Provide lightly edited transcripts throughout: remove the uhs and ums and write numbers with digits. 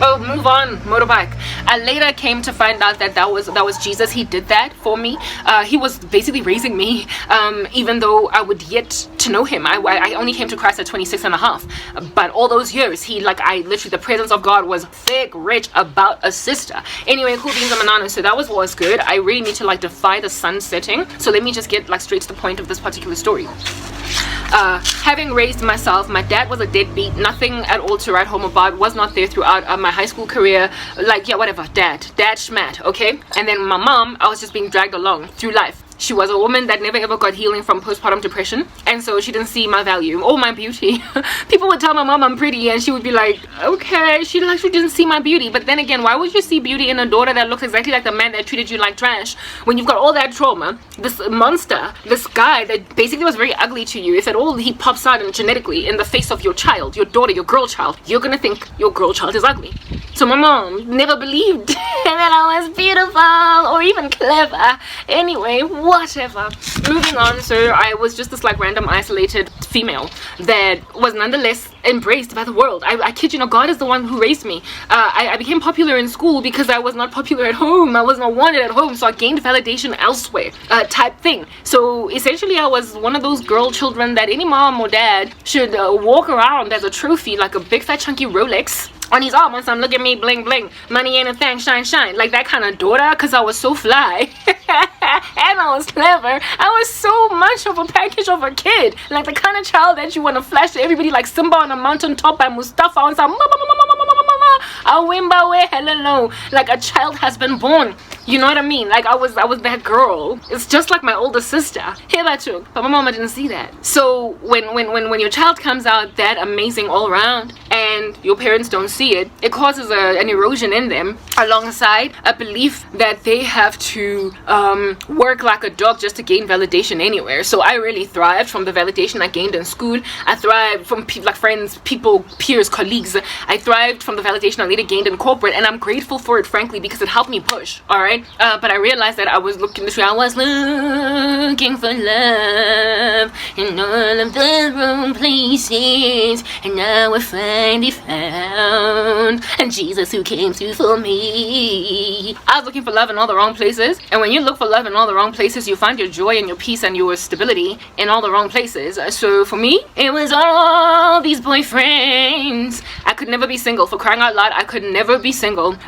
Oh, move on, motorbike. I later came to find out that that was Jesus. He did that for me. He was basically raising me, even though I would yet to know him. I only came to Christ at 26 and a half. But all those years, the presence of God was thick, rich, about a sister. Anyway, cool beans and bananas. So that was good. I really need to defy the sun setting. So let me just get straight to the point of this particular story. Having raised myself, my dad was a deadbeat, nothing at all to write home about, was not there throughout my high school career, whatever, dad schmat, okay? And then my mom, I was just being dragged along through life. She was a woman that never ever got healing from postpartum depression, and so she didn't see my value or my beauty. People would tell my mom I'm pretty, and she would be like, okay, she didn't see my beauty. But then again, why would you see beauty in a daughter that looks exactly like the man that treated you like trash when you've got all that trauma? This monster, this guy that basically was very ugly to you, if at all he pops out genetically in the face of your child, your daughter, your girl child, you're gonna think your girl child is ugly. So my mom never believed that I was beautiful or even clever. Anyway, whatever. Moving on. So I was just this random isolated female that was nonetheless embraced by the world. I kid you not, God is the one who raised me. I became popular in school because I was not popular at home. I was not wanted at home, so I gained validation elsewhere, type thing. So essentially I was one of those girl children that any mom or dad should walk around as a trophy, like a big fat chunky Rolex on his arm and some look at me, bling bling, money ain't a thing, shine shine, like that kind of daughter, because I was so fly and I was clever. I was so much of a package of a kid, like the kind of child that you want to flash to everybody like Simba on a mountaintop by Mustafa on some Awimbawe, hello, like a child has been born. You know what I mean? Like I was that girl. It's just like my older sister. Here that too. But my mama didn't see that. So when your child comes out that amazing all around and your parents don't see it, it causes an erosion in them alongside a belief that they have to work like a dog just to gain validation anywhere. So I really thrived from the validation I gained in school. I thrived from friends, people, peers, colleagues. I thrived from the validation I later gained in corporate, and I'm grateful for it, frankly, because it helped me push. All right. But I realized that I was looking for love in all of the wrong places, and now I finally found and Jesus who came through for me. I was looking for love in all the wrong places, and when you look for love in all the wrong places, you find your joy and your peace and your stability in all the wrong places. So for me, it was all these boyfriends. I could never be single, for crying out loud. I could never be single.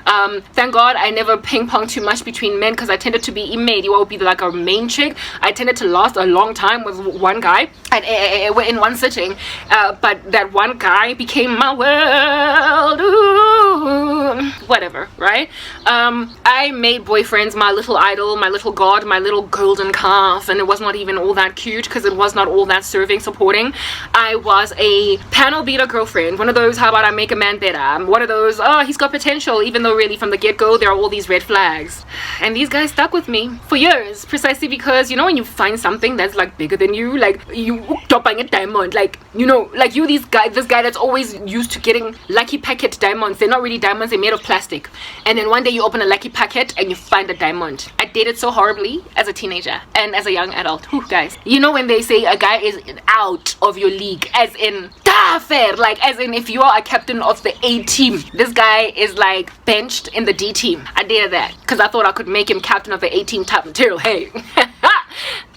Thank God I never ping-ponged too much between men, because I tended to be immaid. You would be like a main chick. I tended to last a long time with one guy in one sitting, but that one guy became my world. Ooh, whatever, right? I made boyfriends my little idol, my little god, my little golden calf, and it was not even all that cute because it was not all that serving, supporting. I was a panel beater girlfriend, one of those, how about I make a man better, one of those, oh, he's got potential, even though really from the get-go there are all these red flags. And these guys stuck with me for years, precisely because, you know, when you find something that's bigger than you, you stop buying a diamond, this guy that's always used to getting lucky packet diamonds. They're not really diamonds, they're made of plastic. And then one day you open a lucky packet and you find a diamond. I dated so horribly as a teenager and as a young adult. Whew, guys, you know when they say a guy is out of your league, as in fair, as in if you are a captain of the A team, this guy is benched in the D team. I dated that because I thought I could make him captain of the A team type material. Hey.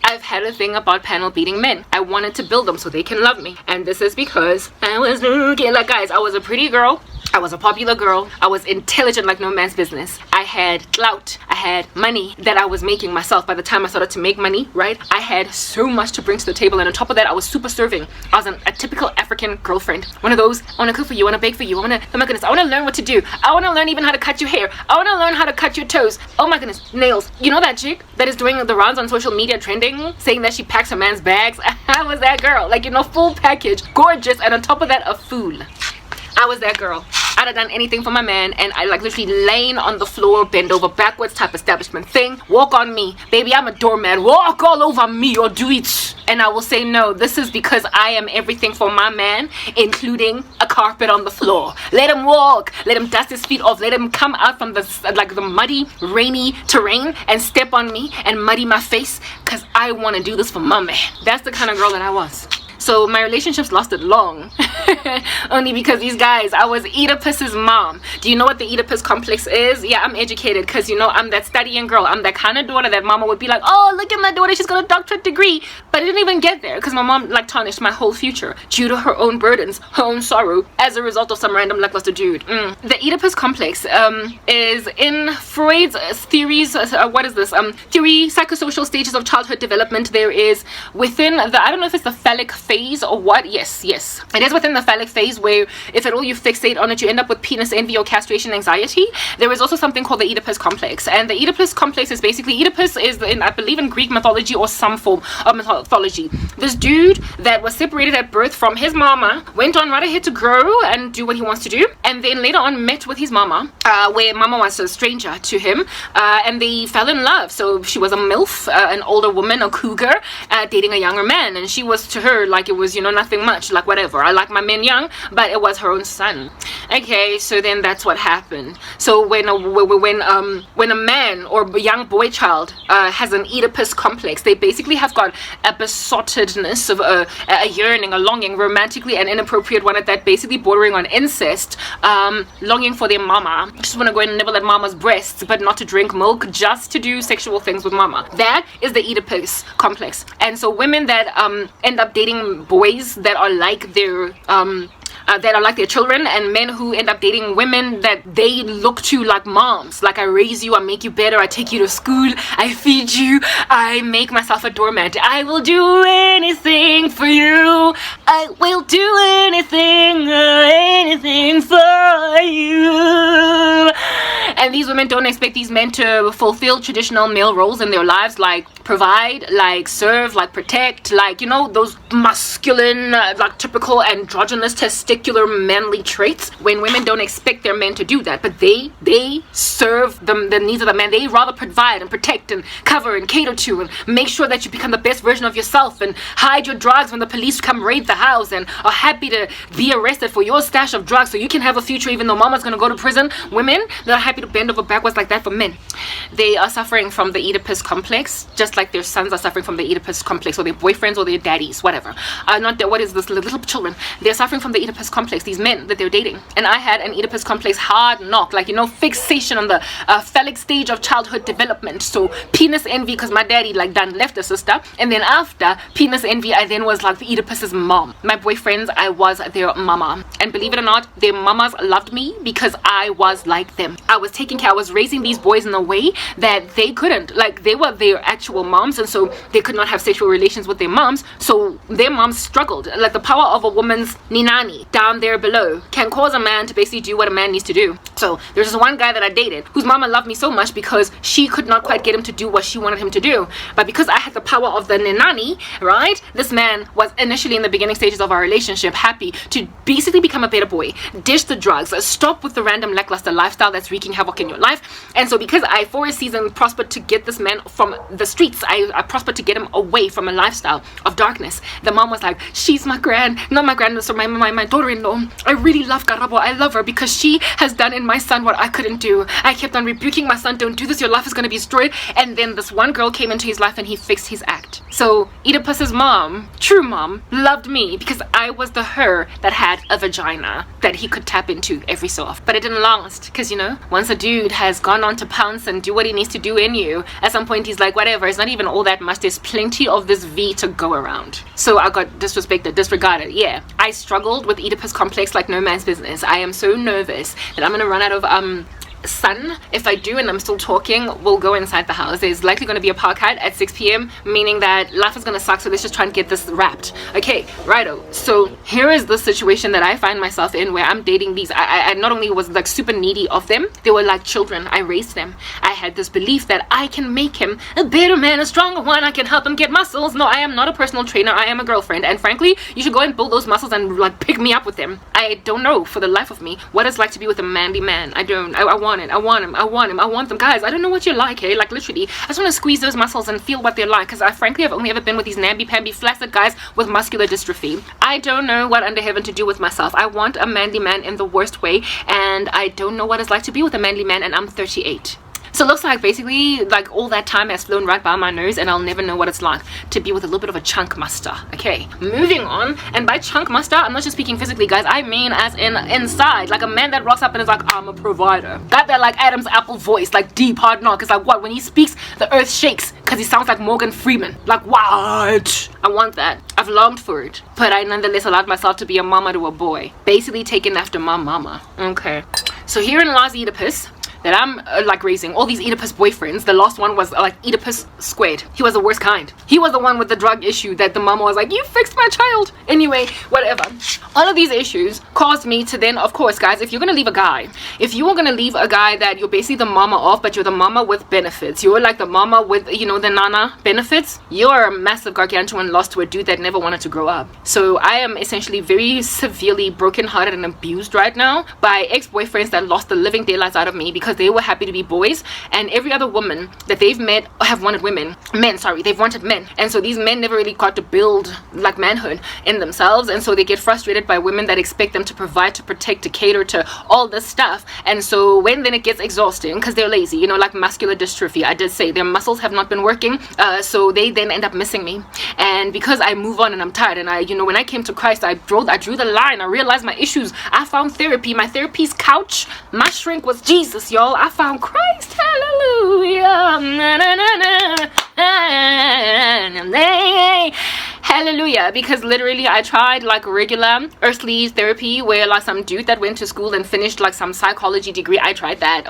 I've had a thing about panel beating men. I wanted to build them so they can love me. And this is because I was looking guys, I was a pretty girl. I was a popular girl. I was intelligent like no man's business. I had clout. I had money that I was making myself by the time I started to make money, right? I had so much to bring to the table, and on top of that, I was super serving. I was a typical African girlfriend. One of those, I want to cook for you, I want to bake for you, oh my goodness, I want to learn what to do. I want to learn even how to cut your hair. I want to learn how to cut your toes. Oh my goodness, nails. You know that chick that is doing the rounds on social media trending, saying that she packs her man's bags? I was that girl, full package, gorgeous, and on top of that, a fool. I was that girl. I'd have done anything for my man, and I literally laying on the floor, bend over backwards type establishment thing. Walk on me, baby, I'm a doormat. Walk all over me or do it. And I will say no, this is because I am everything for my man, including a carpet on the floor. Let him walk, let him dust his feet off, let him come out from the muddy, rainy terrain and step on me and muddy my face, because I want to do this for my man. That's the kind of girl that I was. So my relationships lasted long. Only because these guys, I was Oedipus's mom. Do you know what the Oedipus complex is? Yeah, I'm educated because, you know, I'm that studying girl. I'm that kind of daughter that mama would be like, oh, look at my daughter, she's got a doctorate degree. But I didn't even get there because my mom like tarnished my whole future due to her own burdens, her own sorrow, as a result of some random lackluster dude. The Oedipus complex is in Freud's theories. What is this? Theory, psychosocial stages of childhood development. There is within the, I don't know if it's the phallic phase or what. Yes, it is within the phallic phase, where if at all you fixate on it, you end up with penis envy or castration anxiety. There is also something called the Oedipus complex, and the Oedipus complex is basically, Oedipus is in, I believe, in Greek mythology or some form of mythology, this dude that was separated at birth from his mama, went on right ahead to grow and do what he wants to do, and then later on met with his mama, where mama was a stranger to him, and they fell in love. So she was a MILF, an older woman, a cougar, dating a younger man, and she was to her like it was, you know, nothing much, like whatever, I like my men young, but it was her own son. Okay, so then that's what happened. So when a man or a young boy child has an Oedipus complex, they basically have got a besottedness of a yearning, a longing, romantically an inappropriate one at that, basically bordering on incest, longing for their mama, just want to go and nibble at mama's breasts, but not to drink milk, just to do sexual things with mama. That is the Oedipus complex. And so women that end up dating boys that are like their children, and men who end up dating women that they look to like moms, like I raise you, I make you better, I take you to school, I feed you, I make myself a doormat, I will do anything for you, I will do anything for you. And these women don't expect these men to fulfill traditional male roles in their lives, like provide, like serve, like protect, like, you know, those masculine, like typical androgynous testicular manly traits. When women don't expect their men to do that, but they serve the needs of the man. They rather provide and protect and cover and cater to and make sure that you become the best version of yourself and hide your drugs when the police come raid the house, and are happy to be arrested for your stash of drugs so you can have a future even though mama's gonna go to prison. Women that are happy to bend over backwards like that for men, they are suffering from the Oedipus complex, just like their sons are suffering from the Oedipus complex, or their boyfriends or their daddies, whatever. What is this, little children, they're suffering from the Oedipus complex, these men that they're dating. And I had an Oedipus complex hard knock, like, you know, fixation on the phallic stage of childhood development. So penis envy because my daddy like done left a sister, and then after penis envy I then was like the Oedipus's mom. My boyfriends, I was their mama, and believe it or not, their mamas loved me because I was like them. I was taking care, I was raising these boys in a way that they couldn't, like they were their actual moms, and so they could not have sexual relations with their moms, so their moms struggled. Like the power of a woman's ninani down there below can cause a man to basically do what a man needs to do. So there's this one guy that I dated whose mama loved me so much because she could not quite get him to do what she wanted him to do, but because I had the power of the ninani, right, this man was initially in the beginning stages of our relationship happy to basically become a better boy, dish the drugs, stop with the random lackluster lifestyle that's wreaking havoc in your life. And so because I for a season prospered to get this man from the streets, I prospered to get him away from a lifestyle of darkness, the mom was like, she's my my daughter-in-law, I really love Karabo, I love her because she has done in my son what I couldn't do. I kept on rebuking my son, don't do this, your life is going to be destroyed. And then this one girl came into his life and he fixed his act. So Oedipus's mom, true mom, loved me because I was the her that had a vagina that he could tap into every so often. But it didn't last because, you know, once a dude has gone on to pounce and do what he needs to do in you, at some point he's like, whatever, it's not even all that much, there's plenty of this V to go around. So I got disrespected, disregarded. Yeah, I struggled with Oedipus complex like no man's business. I am so nervous that I'm gonna run out of sun. If I do and I'm still talking, we'll go inside the house. There's likely going to be a power cut at 6 p.m, meaning that life is going to suck, so let's just try and get this wrapped. Okay, righto. So here is the situation that I find myself in, where I'm dating these, I not only was like super needy of them, they were like children. I raised them. I had this belief that I can make him a better man, a stronger one, I can help him get muscles. No, I am not a personal trainer, I am a girlfriend, and frankly, you should go and build those muscles and like pick me up with them. I don't know for the life of me what it's like to be with a manly man. I don't. I want it. I want him. I want them. Guys, I don't know what you're like, hey? Like literally, I just want to squeeze those muscles and feel what they're like, because I frankly have only ever been with these namby-pamby flaccid guys with muscular dystrophy. I don't know what under heaven to do with myself. I want a manly man in the worst way, and I don't know what it's like to be with a manly man, and I'm 38. So it looks like basically like all that time has flown right by my nose, and I'll never know what it's like to be with a little bit of a chunk muster. Okay, moving on. And by chunk muster, I'm not just speaking physically, guys. I mean as in inside, like a man that rocks up and is like, I'm a provider. Got that like Adam's apple voice, like deep hard knock. It's like what? When he speaks, the earth shakes because he sounds like Morgan Freeman. Like what? I want that. I've longed for it, but I nonetheless allowed myself to be a mama to a boy, basically taken after my mama. Okay, so here in lies Oedipus that I'm like raising all these Oedipus boyfriends. The last one was like Oedipus squared. He was the worst kind. He was the one with the drug issue that the mama was like, you fixed my child. Anyway, whatever. All of these issues caused me to then, of course, guys, if you're gonna leave a guy, if you are gonna leave a guy that you're basically the mama of, but you're the mama with benefits, you're like the mama with, you know, the nana benefits, you're a massive gargantuan loss to a dude that never wanted to grow up. So I am essentially very severely brokenhearted and abused right now by ex-boyfriends that lost the living daylights out of me because they were happy to be boys, and every other woman that they've met have wanted they've wanted men, and so these men never really got to build like manhood in themselves, and so they get frustrated by women that expect them to provide, to protect, to cater, to all this stuff. And so when then it gets exhausting because they're lazy, you know, like muscular dystrophy, I did say their muscles have not been working, so they then end up missing me. And because I move on and I'm tired, and I, you know, when I came to Christ, I drew the line. I realized my issues. I found therapy. My therapy's couch, my shrink was Jesus, y'all. I found Christ. Hallelujah. Na, na, na, na. Hallelujah. Because literally I tried like regular earthly therapy where like some dude that went to school and finished like some psychology degree. I tried that.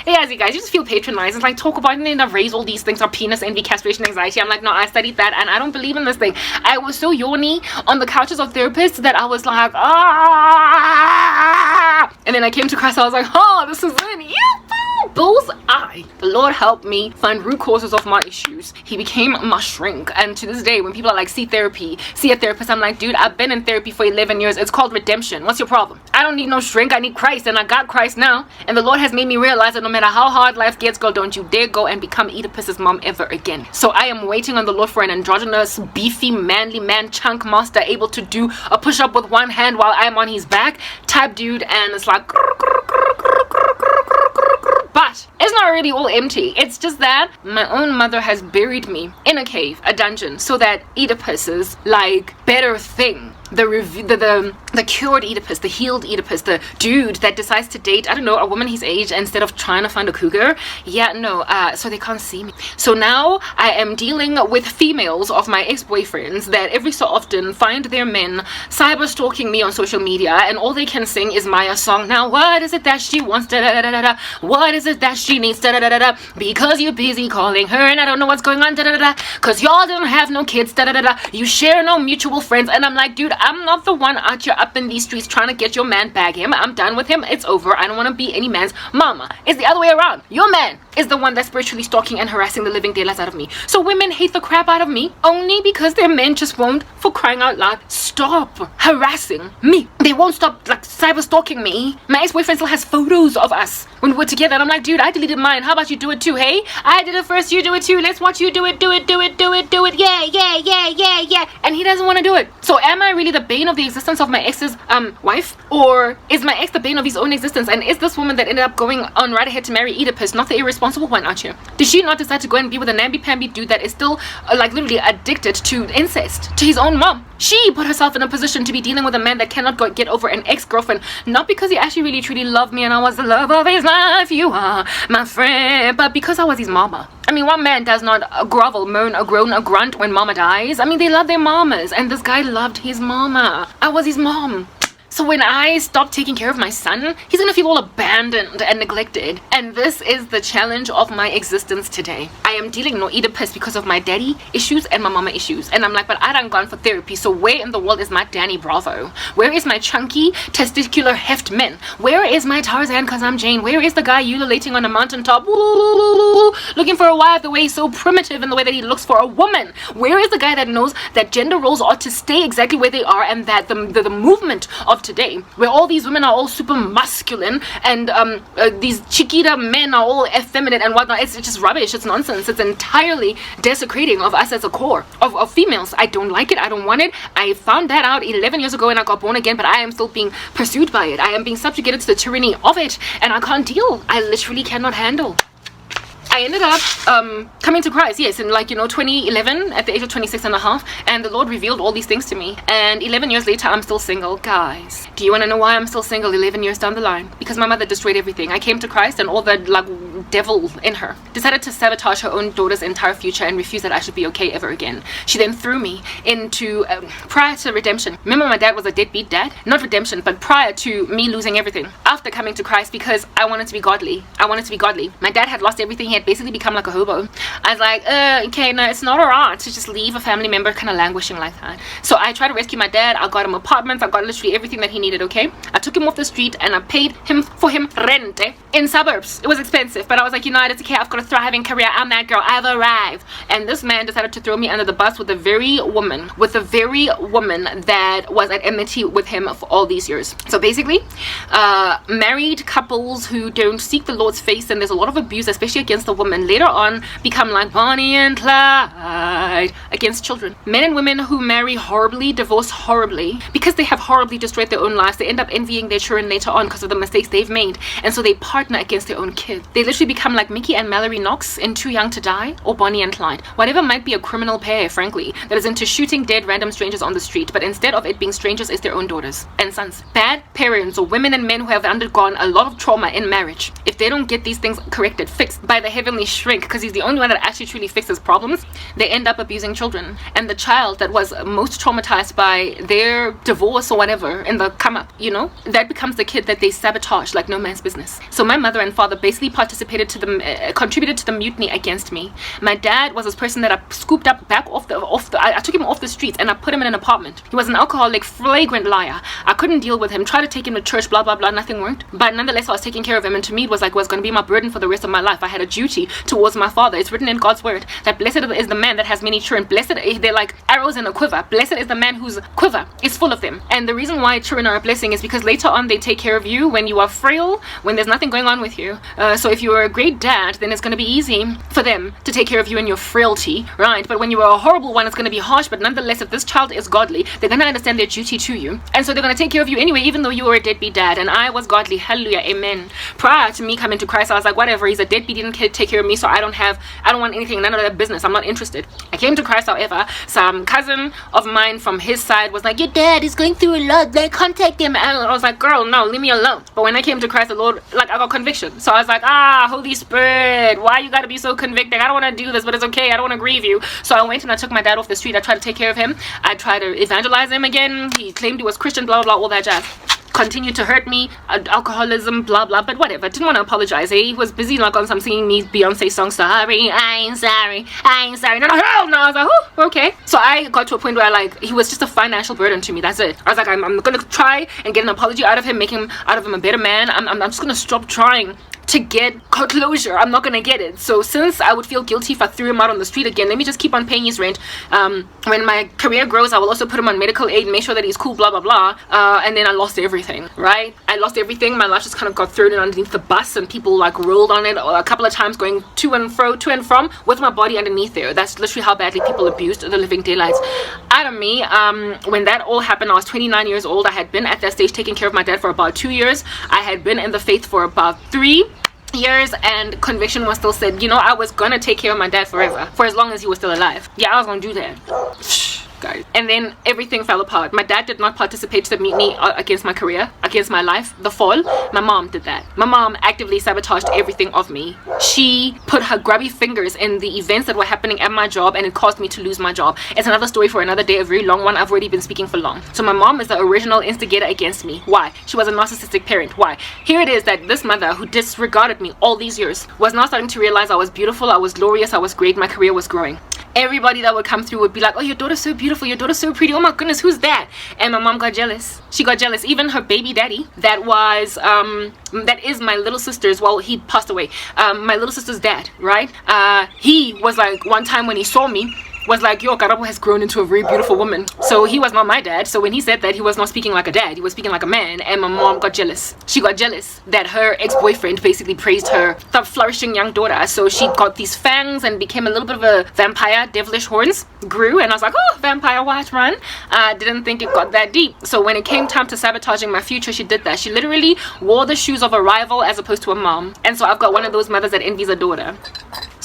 Yeah, you guys, you just feel patronized. It's like, talk about it and I raise all these things of penis envy, castration, anxiety. I'm like, no, I studied that and I don't believe in this thing. I was so yawny on the couches of therapists that I was like, ah. And then I came to Christ. I was like, oh, this is it. Yeah. Bullseye. The Lord helped me find root causes of my issues. He became my shrink, and to this day when people are like, see a therapist, I'm like, dude, I've been in therapy for 11 years. It's called redemption. What's your problem? I don't need no shrink. I need Christ, and I got Christ now, and the Lord has made me realize that no matter how hard life gets, girl, don't you dare go and become Oedipus's mom ever again. So I am waiting on the Lord for an androgynous, beefy, manly man chunk master able to do a push-up with one hand while I'm on his back type dude, and it's like, but it's not really all empty. It's just that my own mother has buried me in a cave, a dungeon, so that Oedipus's like better thing, the cured Oedipus, the healed Oedipus, the dude that decides to date, I don't know, a woman his age instead of trying to find a cougar. Yeah, no, so they can't see me. So now I am dealing with females of my ex-boyfriends that every so often find their men cyber stalking me on social media, and all they can sing is Maya's song. Now what is it that she wants? Da da da da da. What is it that she needs? Da da da da da. Because you're busy calling her and I don't know what's going on. Da da da da. Cause y'all don't have no kids. Da da da da. You share no mutual friends. And I'm like, dude, I'm not the one out here up in these streets trying to get your man, bag him. I'm done with him. It's over. I don't want to be any man's mama. It's the other way around. Your man is the one that's spiritually stalking and harassing the living daylights out of me. So women hate the crap out of me only because their men just won't, for crying out loud, stop harassing me. They won't stop like cyber stalking me. My ex-boyfriend still has photos of us when we were together, and I'm like, dude, I deleted mine. How about you do it too? Hey, I did it first, you do it too. Let's watch you do it. Yeah. And he doesn't want to do it. So am I really the bane of the existence of my ex's wife, or is my ex the bane of his own existence? And is this woman that ended up going on right ahead to marry Oedipus not the irresponsible one out here? Did she not decide to go and be with a namby-pamby dude that is still like literally addicted to incest, to his own mom? She put herself in a position to be dealing with a man that cannot get over an ex-girlfriend, not because he actually really truly loved me and I was the love of his life, you are my friend, but because I was his mama. I mean, one man does not grovel, moan, or groan, or grunt when mama dies. I mean, they love their mamas, and this guy loved his mama. I was his mom. So when I stop taking care of my son, he's gonna feel all abandoned and neglected. And this is the challenge of my existence today. I am dealing no Oedipus because of my daddy issues and my mama issues. And I'm like, but I done gone for therapy, so where in the world is my Danny Bravo? Where is my chunky, testicular heft men? Where is my Tarzan cause I'm Jane? Where is the guy ululating on a mountaintop, looking for a wife the way he's so primitive in the way that he looks for a woman? Where is the guy that knows that gender roles ought to stay exactly where they are, and that the movement of today, where all these women are all super masculine and these chiquita men are all effeminate and whatnot, it's just rubbish, it's nonsense, it's entirely desecrating of us as a core of females. I don't like it, I don't want it. I found that out 11 years ago when I got born again, but I am still being pursued by it. I am being subjugated to the tyranny of it, and I can't deal. I literally cannot handle. I ended up coming to Christ, yes, in 2011 at the age of 26 and a half, and the Lord revealed all these things to me. And 11 years later, I'm still single. Guys, do you want to know why I'm still single 11 years down the line? Because my mother destroyed everything. I came to Christ, and all the devil in her decided to sabotage her own daughter's entire future and refuse that I should be okay ever again. She then threw me into prior to redemption. Remember, my dad was a deadbeat dad? Not redemption, but prior to me losing everything. After coming to Christ, because I wanted to be godly. My dad had lost everything. He had basically become like a hobo. I was like, okay, no, it's not alright to just leave a family member kind of languishing like that. So I tried to rescue my dad. I got him apartments. I got literally everything that he needed, okay? I took him off the street and I paid him for him rent in suburbs. It was expensive, but I was like, it's okay. I've got a thriving career. I'm that girl. I've arrived. And this man decided to throw me under the bus with the very woman that was at enmity with him for all these years. So basically, married couples who don't seek the Lord's face, and there's a lot of abuse, especially against the woman, later on become like Bonnie and Clyde against children. Men and women who marry horribly, divorce horribly, because they have horribly destroyed their own lives, they end up envying their children later on because of the mistakes they've made, and so they partner against their own kids. They literally become like Mickey and Mallory Knox in Too Young to Die, or Bonnie and Clyde. Whatever might be a criminal pair, frankly, that is into shooting dead random strangers on the street, but instead of it being strangers, it's their own daughters and sons. Bad parents, or women and men who have undergone a lot of trauma in marriage, if they don't get these things corrected, fixed by the heavenly shrink, because he's the only one that actually truly fixes problems, they end up abusing children. And the child that was most traumatized by their divorce or whatever in the come up, that becomes the kid that they sabotage like no man's business. So my mother and father basically contributed to the mutiny against me. My dad was this person that I scooped up back I took him off the streets and I put him in an apartment. He was an alcoholic, flagrant liar. I couldn't deal with him. Tried to take him to church, blah blah blah, nothing worked. But nonetheless, I was taking care of him, and to me it was going to be my burden for the rest of my life. I had a duty towards my father. It's written in God's word that blessed is the man that has many children. They're like arrows in a quiver. Blessed is the man whose quiver is full of them. And the reason why children are a blessing is because later on they take care of you when you are frail, when there's nothing going on with you. So if you're a great dad, then it's going to be easy for them to take care of you in your frailty, right? But when you are a horrible one, it's going to be harsh. But nonetheless, if this child is godly, they're going to understand their duty to you, and so they're going to take care of you anyway, even though you were a deadbeat dad. And I was godly. Hallelujah, amen. Prior to me coming to Christ, I was like, whatever, he's a deadbeat, he didn't take care of me, so I don't want anything, none of that business, I'm not interested. I came to Christ, however, some cousin of mine from his side was like, your dad is going through a lot, like contact him. And I was like, girl, no, leave me alone. But when I came to Christ, the Lord, I got conviction. So I was like, Holy Spirit, why you gotta be so convicting? I don't want to do this, but it's okay, I don't want to grieve you. So I went and I took my dad off the street. I tried to take care of him. I tried to evangelize him again. He claimed he was Christian, blah blah blah, all that jazz. Continued to hurt me, alcoholism, blah blah, but whatever. Didn't want to apologize. He was busy on some singing me Beyonce song, sorry, I ain't sorry. No, hell no. I was like, oh, okay. So I got to a point where he was just a financial burden to me. That's it. I was like, I'm gonna try and get an apology out of him, make him out of him a better man. I'm just gonna stop trying to get closure. I'm not gonna get it. So since I would feel guilty if I threw him out on the street again, let me just keep on paying his rent. When my career grows, I will also put him on medical aid, make sure that he's cool, blah blah blah. And then I lost everything, right? I lost everything. My life just kind of got thrown in underneath the bus, and people rolled on it a couple of times, going to and from with my body underneath there. That's literally how badly people abused the living daylights out of me. When that all happened, I was 29 years old. I had been at that stage taking care of my dad for about 2 years. I had been in the faith for about 3 years, and conviction was still said, I was gonna take care of my dad forever, for as long as he was still alive. Yeah, I was gonna do that. Guys. And then everything fell apart. My dad did not participate to the mutiny against my career, against my life, the fall. My mom did that. My mom actively sabotaged everything of me. She put her grubby fingers in the events that were happening at my job, and it caused me to lose my job. It's another story for another day, a very long one. I've already been speaking for long. So my mom is the original instigator against me. Why? She was a narcissistic parent. Why? Here it is that this mother who disregarded me all these years was now starting to realize I was beautiful, I was glorious, I was great, my career was growing. Everybody that would come through would be like, oh, your daughter's so beautiful, your daughter's so pretty, oh my goodness, who's that? And my mom got jealous. She got jealous. Even her baby daddy, that is my little sister's, well, he passed away, my little sister's dad, right? He was like, one time when he saw me, was like, yo, Karabo has grown into a very beautiful woman. So he was not my dad. So when he said that, he was not speaking like a dad, he was speaking like a man. And my mom got jealous. She got jealous that her ex-boyfriend basically praised her, the flourishing young daughter. So she got these fangs and became a little bit of a vampire. Devilish horns grew, and I was like, oh, vampire, what, run? I didn't think it got that deep. So when it came time to sabotaging my future, she did that. She literally wore the shoes of a rival as opposed to a mom. And so I've got one of those mothers that envies a daughter.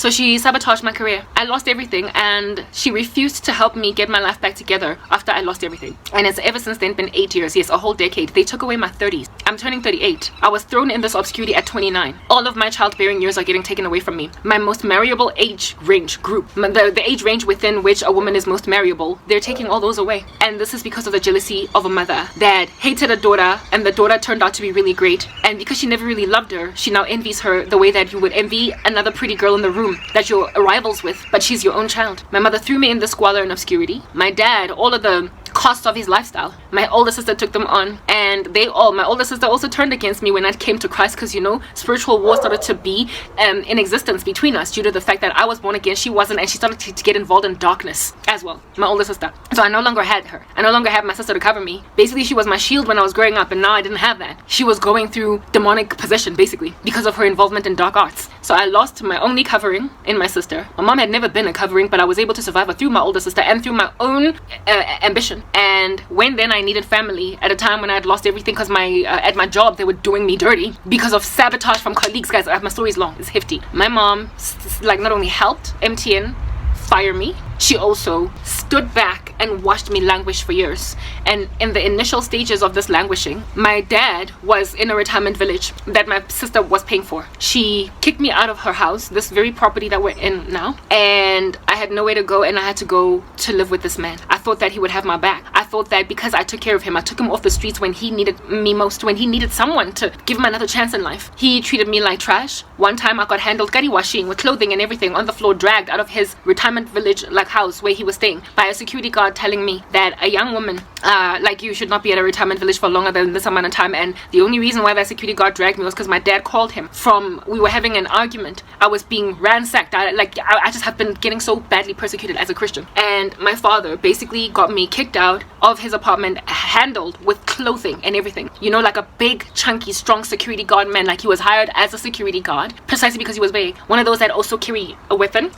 So she sabotaged my career. I lost everything, and she refused to help me get my life back together after I lost everything. And it's ever since then been 8 years. Yes, a whole decade. They took away my 30s. I'm turning 38. I was thrown in this obscurity at 29. All of my childbearing years are getting taken away from me. My most marriable age range group, the age range within which a woman is most marriable, they're taking all those away. And this is because of the jealousy of a mother that hated a daughter, and the daughter turned out to be really great. And because she never really loved her, she now envies her the way that you would envy another pretty girl in the room that you're rivals with, but she's your own child. My mother threw me in the squalor and obscurity. My dad, all of the cost of his lifestyle. My older sister took them on, and my older sister also turned against me when I came to Christ, because spiritual war started to be in existence between us due to the fact that I was born again, she wasn't, and she started to get involved in darkness as well, my older sister. So I no longer had her. I no longer had my sister to cover me. Basically, she was my shield when I was growing up, and now I didn't have that. She was going through demonic possession, basically, because of her involvement in dark arts. So I lost my only covering in my sister. My mom had never been a covering, but I was able to survive her through my older sister and through my own ambition. And when then I needed family at a time when I had lost everything, because at my job they were doing me dirty because of sabotage from colleagues. Guys, my story's long, it's hefty. My mom not only helped MTN fire me, she also stood back and watched me languish for years. And in the initial stages of this languishing, my dad was in a retirement village that my sister was paying for. She kicked me out of her house, this very property that we're in now, and I had nowhere to go, and I had to go to live with this man. I thought that he would have my back. I thought that because I took care of him, I took him off the streets when he needed me most, when he needed someone to give him another chance in life. He treated me like trash. One time I got handled gutty washing with clothing and everything on the floor, dragged out of his retirement village house where he was staying by a security guard, telling me that a young woman like you should not be at a retirement village for longer than this amount of time. And the only reason why that security guard dragged me was because my dad called him we were having an argument. I was being ransacked. I just have been getting so badly persecuted as a Christian, and my father basically got me kicked out of his apartment, handled with clothing and everything, like a big chunky strong security guard man. Like, he was hired as a security guard precisely because he was big, one of those that also carry a weapon.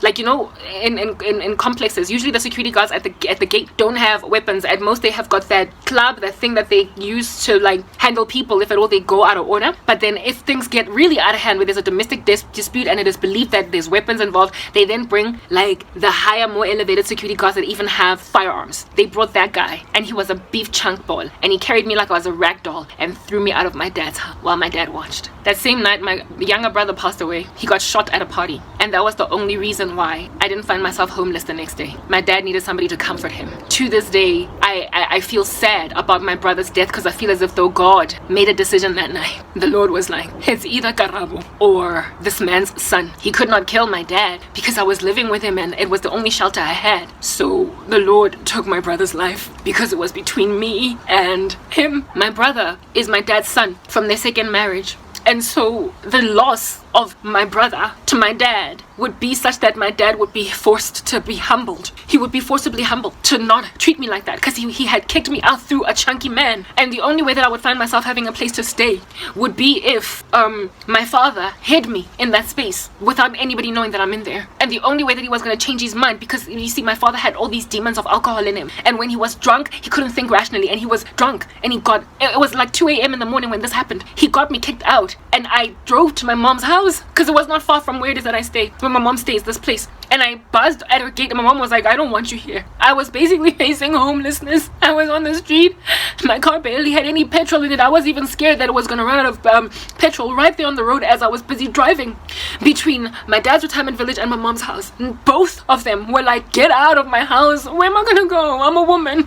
In complexes, usually the security guards at the gate don't have weapons. At most they have got that club, that thing that they use to handle people if at all they go out of order. But then if things get really out of hand, where there's a domestic dispute and it is believed that there's weapons involved, they then bring the higher, more elevated security guards that even have firearms. They brought that guy, and he was a beef chunk ball, and he carried me like I was a rag doll and threw me out of my dad's house while my dad watched. That same night, my younger brother passed away. He got shot at a party, and that was the only reason why I didn't find myself homeless the next day. My dad needed somebody to comfort him. To this day, I feel sad about my brother's death, because I feel as if though God made a decision that night. The Lord was like, it's either Karabo or this man's son. He could not kill my dad because I was living with him, and it was the only shelter I had. So the Lord took my brother's life because it was between me and him. My brother is my dad's son from their second marriage. And so the loss of my brother to my dad would be such that my dad would be forced to be humbled. He would be forcibly humbled to not treat me like that, because he had kicked me out through a chunky man. And the only way that I would find myself having a place to stay would be if my father hid me in that space without anybody knowing that I'm in there. And the only way that he was going to change his mind, because you see, my father had all these demons of alcohol in him, and when he was drunk he couldn't think rationally, and he was drunk, and it was like 2 a.m. in the morning when this happened. He got me kicked out, and I drove to my mom's house, because it was not far from where it is that I stay, where my mom stays, this place. And I buzzed at her gate, and my mom was like, I don't want you here. I was basically facing homelessness. I was on the street. My car barely had any petrol in it. I was even scared that it was going to run out of petrol right there on the road as I was busy driving between my dad's retirement village and my mom's house. And both of them were like, get out of my house. Where am I going to go? I'm a woman.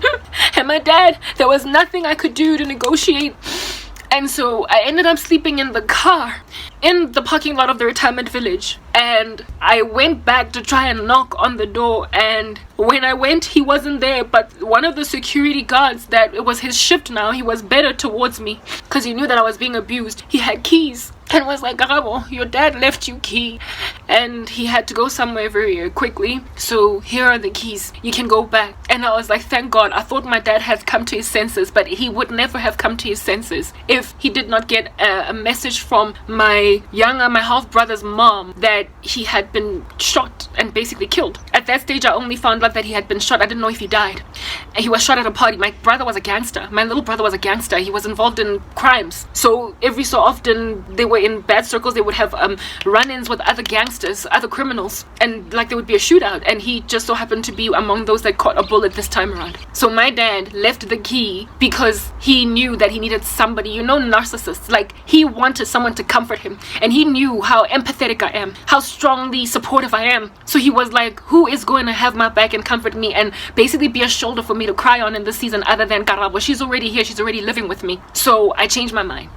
And my dad, there was nothing I could do to negotiate. And so I ended up sleeping in the car in the parking lot of the retirement village. And I went back to try and knock on the door, and when I went, he wasn't there. But one of the security guards, that it was his shift now, he was better towards me because he knew that I was being abused. He had keys and was like, Garabo, your dad left you key, and he had to go somewhere very quickly, so here are the keys, you can go back. And I was like, thank God. I thought my dad had come to his senses, but he would never have come to his senses if he did not get a message from my half brother's mom that he had been shot and basically killed. At that stage, I only found out that he had been shot. I didn't know if he died. And he was shot at a party. My brother was a gangster. My little brother was a gangster. He was involved in crimes. So every so often, they were in bad circles. They would have run-ins with other gangs gangsters, other criminals, and like there would be a shootout, and he just so happened to be among those that caught a bullet this time around. So my dad left the key because he knew that he needed somebody, narcissists, like he wanted someone to comfort him, and he knew how empathetic I am, how strongly supportive I am. So he was like, who is going to have my back and comfort me and basically be a shoulder for me to cry on in this season other than Karabo? She's already here, she's already living with me. So I changed my mind.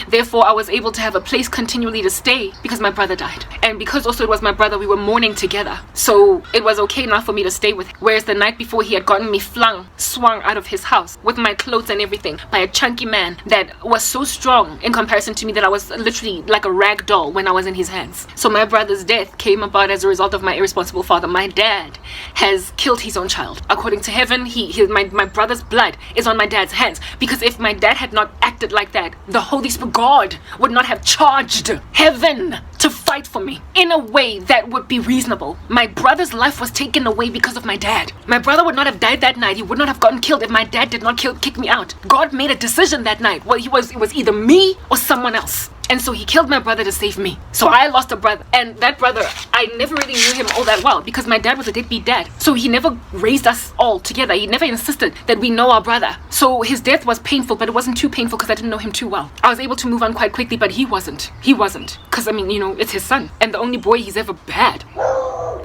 Therefore, I was able to have a place continually to stay because my brother died. And because also it was my brother, we were mourning together. So it was okay now for me to stay with him. Whereas the night before, he had gotten me swung out of his house with my clothes and everything by a chunky man that was so strong in comparison to me that I was literally like a rag doll when I was in his hands. So my brother's death came about as a result of my irresponsible father. My dad has killed his own child. According to heaven, my brother's blood is on my dad's hands. Because if my dad had not acted like that, the Holy Spirit, God would not have charged heaven to fight for me in a way that would be reasonable. My brother's life was taken away because of my dad. My brother would not have died that night. He would not have gotten killed if my dad did not kick me out. God made a decision that night. Well, it was either me or someone else. And so he killed my brother to save me. So I lost a brother. And that brother, I never really knew him all that well because my dad was a deadbeat dad. So he never raised us all together. He never insisted that we know our brother. So his death was painful, but it wasn't too painful because I didn't know him too well. I was able to move on quite quickly, but he wasn't. Because, it's his son. And the only boy he's ever had.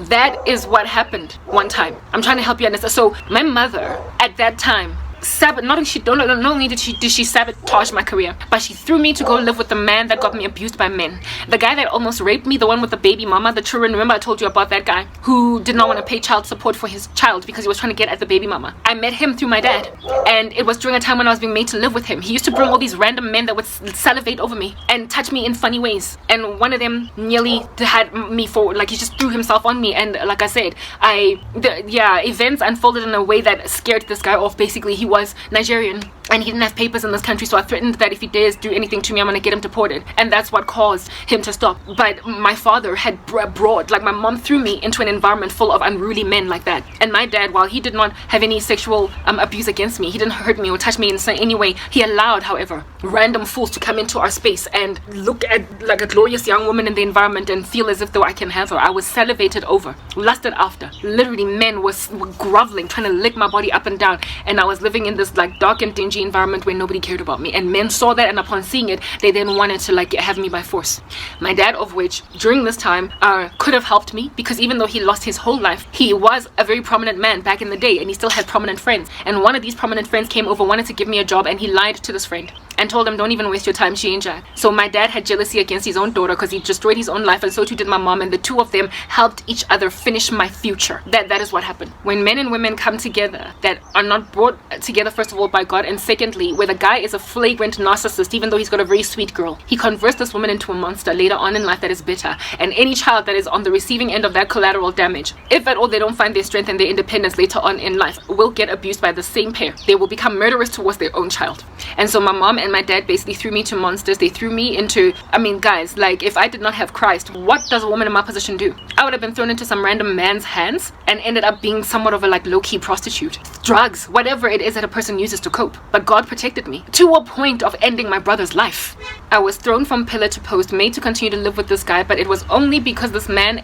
That is what happened one time. I'm trying to help you understand. So my mother, at that time, not only did she sabotage my career, but she threw me to go live with the man that got me abused by men. The guy that almost raped me, the one with the baby mama, the children. Remember I told you about that guy who did not want to pay child support for his child because he was trying to get at the baby mama. I met him through my dad, and it was during a time when I was being made to live with him. He used to bring all these random men that would salivate over me and touch me in funny ways, and one of them nearly had me for, like, he just threw himself on me. And like I said, events unfolded in a way that scared this guy off. Basically, he was Nigerian and he didn't have papers in this country, so I threatened that if he dares do anything to me, I'm gonna get him deported, and that's what caused him to stop. But my father had brought, like, my mom threw me into an environment full of unruly men like that. And my dad, while he did not have any sexual abuse against me, he didn't hurt me or touch me in any way, he allowed, however, random fools to come into our space and look at like a glorious young woman in the environment and feel as if though I can have her. I was salivated over, lusted after. Literally, men were groveling, trying to lick my body up and down, and I was living in this like dark and dingy environment where nobody cared about me. And men saw that, and upon seeing it, they then wanted to like have me by force. My dad, of which during this time could have helped me, because even though he lost his whole life, he was a very prominent man back in the day, and he still had prominent friends. And one of these prominent friends came over, wanted to give me a job, and he lied to this friend and told him, don't even waste your time, she ain't Jack. So my dad had jealousy against his own daughter because he destroyed his own life, and so too did my mom, and the two of them helped each other finish my future. That is what happened. When men and women come together that are not brought together, first of all, by God, and secondly, where the guy is a flagrant narcissist, even though he's got a very sweet girl, he converts this woman into a monster later on in life that is bitter. And any child that is on the receiving end of that collateral damage, if at all they don't find their strength and their independence later on in life, will get abused by the same pair. They will become murderers towards their own child. And so my mom and my dad basically threw me to monsters. They threw me into, guys, like, if I did not have Christ, what does a woman in my position do? I would have been thrown into some random man's hands and ended up being somewhat of a like low-key prostitute. Drugs, whatever it is that a person uses to cope. But God protected me to a point of ending my brother's life. I was thrown from pillar to post, made to continue to live with this guy, but it was only because this man